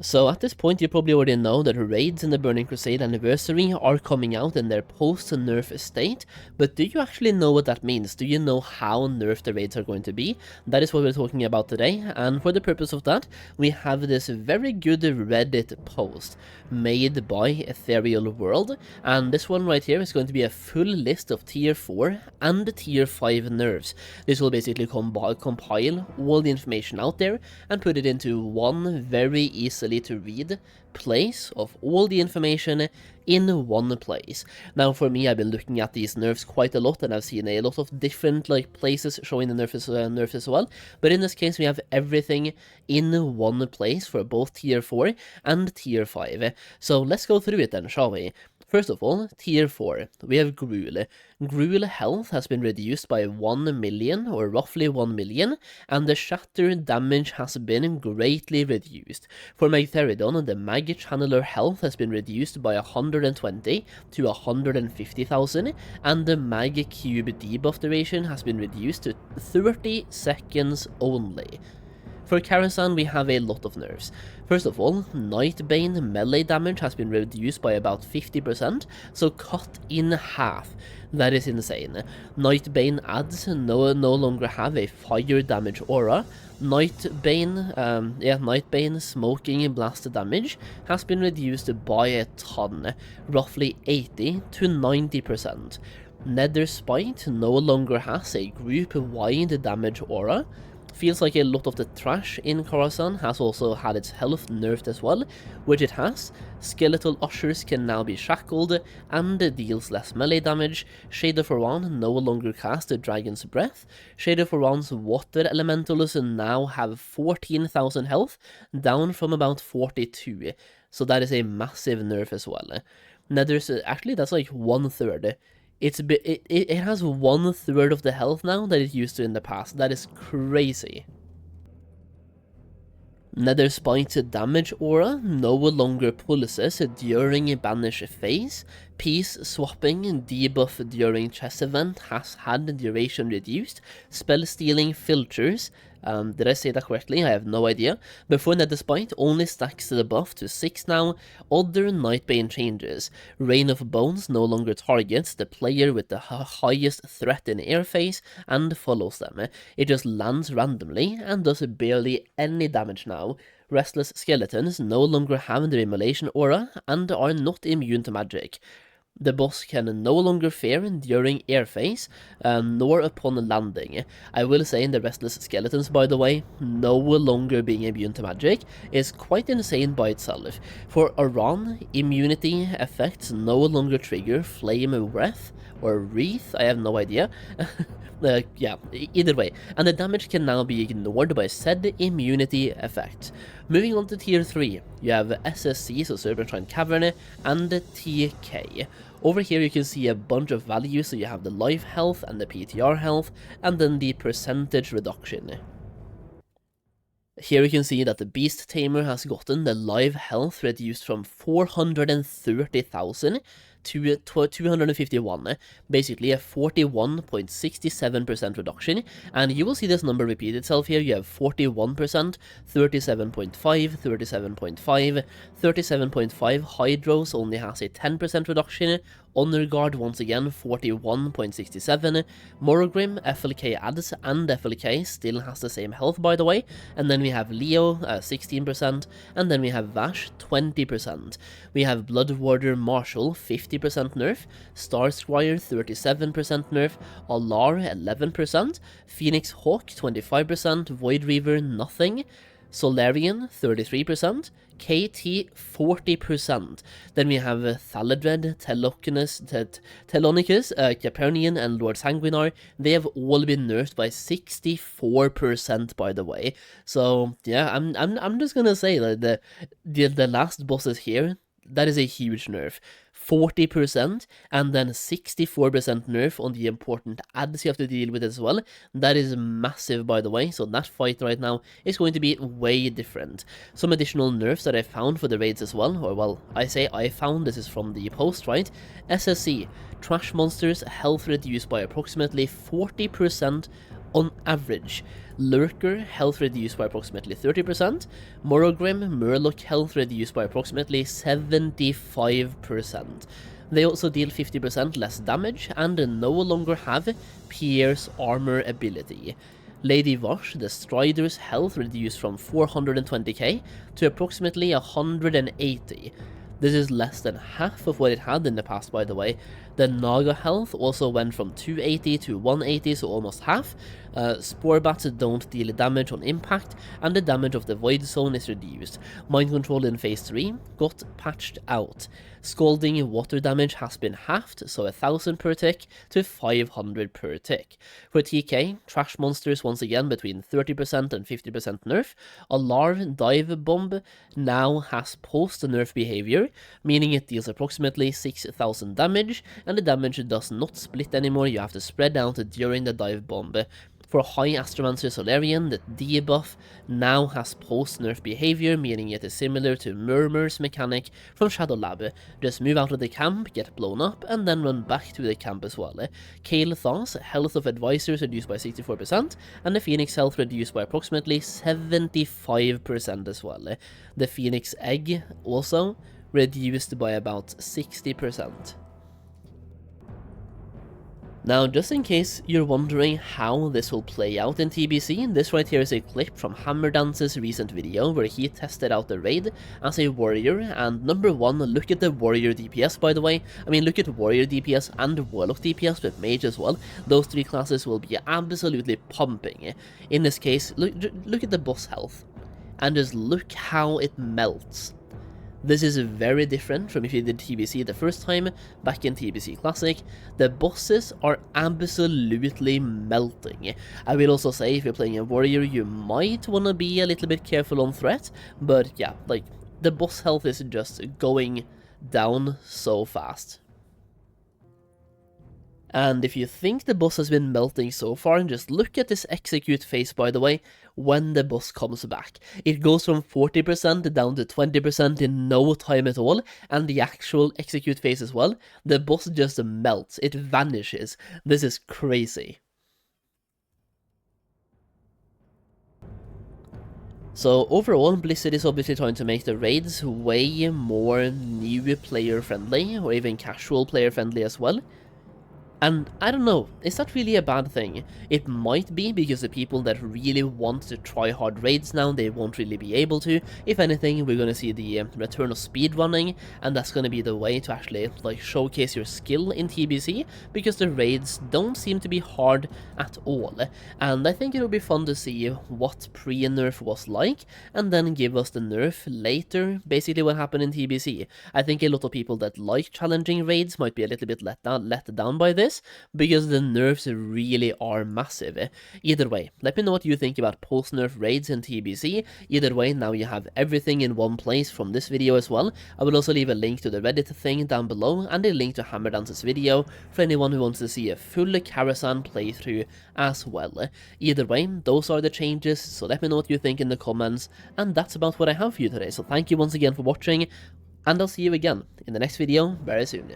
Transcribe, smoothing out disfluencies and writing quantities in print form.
So at this point you probably already know that raids in the Burning Crusade anniversary are coming out in their post-nerf state, but do you actually know what that means? Do you know how nerfed the raids are going to be? That is what we're talking about today, and for the purpose of that, we have this very good Reddit post made by Ethereal World, and this one right here is going to be a full list of tier 4 and tier 5 nerfs. This will basically compile all the information out there and put it into one very easily to read place of all the information in one place. Now for me, I've been looking at these nerfs quite a lot, and I've seen a lot of different places showing the nerfs as well, but in this case we have everything in one place for both tier 4 and tier 5. So let's go through it then, shall we? First of all, tier 4, we have Gruul. Gruul health has been reduced by 1 million, or roughly 1 million, and the shatter damage has been greatly reduced. For Magtheridon, the Mag Channeler health has been reduced by 120 to 150,000, and the Mag Cube debuff duration has been reduced to 30 seconds only. For Karasan, we have a lot of nerfs. First of all, Nightbane melee damage has been reduced by about 50%, so cut in half. That is insane. Nightbane adds no longer have a fire damage aura. Nightbane smoking blast damage has been reduced by a ton, roughly 80 to 90%. Nether Spite no longer has a group-wide damage aura. Feels like a lot of the trash in Karasan has also had its health nerfed as well, which it has. Skeletal Ushers can now be shackled and deals less melee damage. Shade of Oran no longer cast a Dragon's Breath. Shade of Oran's water elementals now have 14,000 health, down from about 42, so that is a massive nerf as well. Nether's, actually that's like 1/3. It has 1/3 of the health now that it used to in the past. That is crazy. Nether Spite's damage aura no longer pulses during banish phase. Peace swapping debuff during chess event has had duration reduced. Spell stealing filters. Did I say that correctly? I have no idea. Before Nether Spite only stacks the buff to 6 now. Other Nightbane changes. Rain of Bones no longer targets the player with the highest threat in air phase and follows them. It just lands randomly and does barely any damage now. Restless Skeletons no longer have the Immolation aura and are not immune to magic. The boss can no longer fear during air phase, nor upon landing. I will say in the Restless Skeletons, by the way, no longer being immune to magic is quite insane by itself. For Aran, immunity effects no longer trigger Flame Breath or Wreath, I have no idea. Yeah, either way, and the damage can now be ignored by said immunity effect. Moving on to tier 3, you have SSC, so Serpentine Cavern, and TK. Over here you can see a bunch of values, so you have the life health and the PTR health, and then the percentage reduction. Here you can see that the Beast Tamer has gotten the live health reduced from 430,000 to 251, basically a 41.67% reduction, and you will see this number repeat itself here. You have 41%, 37.5, 37.5, 37.5, Hydros only has a 10% reduction, Honor Guard once again 41.67, Morgrim, FLK adds, and FLK still has the same health by the way, and then we have Leo 16%, and then we have Vash 20%. We have Blood Warder Marshall 50% nerf, Star Squire 37% nerf, Alar 11%, Phoenix Hawk 25%, Void Reaver nothing, Solarian 33%, KT 40%. Then we have Thaladred, Telonicus, Capernian, and Lord Sanguinar. They have all been nerfed by 64%, by the way. So yeah, I'm just gonna say that the last bosses here, that is a huge nerf. 40% and then 64% nerf on the important adds you have to deal with as well. That is massive, by the way, so that fight right now is going to be way different. Some additional nerfs that I found for the raids as well, or well, I say I found, this is from the post, right? SSC, trash monsters health reduced by approximately 40% On average, Lurker health reduced by approximately 30%, Morrogrim Murloc health reduced by approximately 75%. They also deal 50% less damage and no longer have Pierce armor ability. Lady Vosh, the Strider's health reduced from 420k to approximately 180. This is less than half of what it had in the past, by the way. The Naga health also went from 280 to 180, so almost half. Spore Bats don't deal damage on impact, and the damage of the Void Zone is reduced. Mind Control in Phase 3 got patched out. Scalding water damage has been halved, so 1000 per tick to 500 per tick. For TK, Trash Monsters once again between 30% and 50% nerf. Alar Dive Bomb now has post-nerf behavior, meaning it deals approximately 6000 damage, and the damage does not split anymore, you have to spread out during the dive bomb. For High Astromancer Solarian, the debuff now has post-nerf behavior, meaning it is similar to Murmur's mechanic from Shadow Lab. Just move out of the camp, get blown up, and then run back to the camp as well. Kale Thaw's health of advisors reduced by 64%, and the Phoenix health reduced by approximately 75% as well. The Phoenix Egg also reduced by about 60%. Now, just in case you're wondering how this will play out in TBC, this right here is a clip from Hammerdance's recent video where he tested out the raid as a warrior, and number one, look at the warrior DPS, by the way. I mean, look at warrior DPS and warlock DPS with mage as well. Those three classes will be absolutely pumping. In this case, look at the boss health, and just look how it melts. This is very different from if you did TBC the first time, back in TBC Classic. The bosses are absolutely melting. I will also say, if you're playing a warrior, you might want to be a little bit careful on threat, but yeah, like, the boss health is just going down so fast. And if you think the boss has been melting so far, just look at this execute phase, by the way, when the boss comes back. It goes from 40% down to 20% in no time at all, and the actual execute phase as well, the boss just melts, it vanishes. This is crazy. So overall, Blizzard is obviously trying to make the raids way more new player friendly, or even casual player friendly as well. And I don't know, is that really a bad thing? It might be, because the people that really want to try hard raids now, they won't really be able to. If anything, we're gonna see the return of speedrunning, and that's gonna be the way to actually like showcase your skill in TBC, because the raids don't seem to be hard at all. And I think it'll be fun to see what pre-nerf was like, and then give us the nerf later, basically what happened in TBC. I think a lot of people that like challenging raids might be a little bit let down by this, because the nerfs really are massive. Either way, let me know what you think about post-nerf raids in TBC. Either way, now you have everything in one place from this video as well. I will also leave a link to the Reddit thing down below, and a link to Hammerdance's video for anyone who wants to see a full Karazhan playthrough as well. Either way, those are the changes, so let me know what you think in the comments, and that's about what I have for you today. So thank you once again for watching, and I'll see you again in the next video very soon.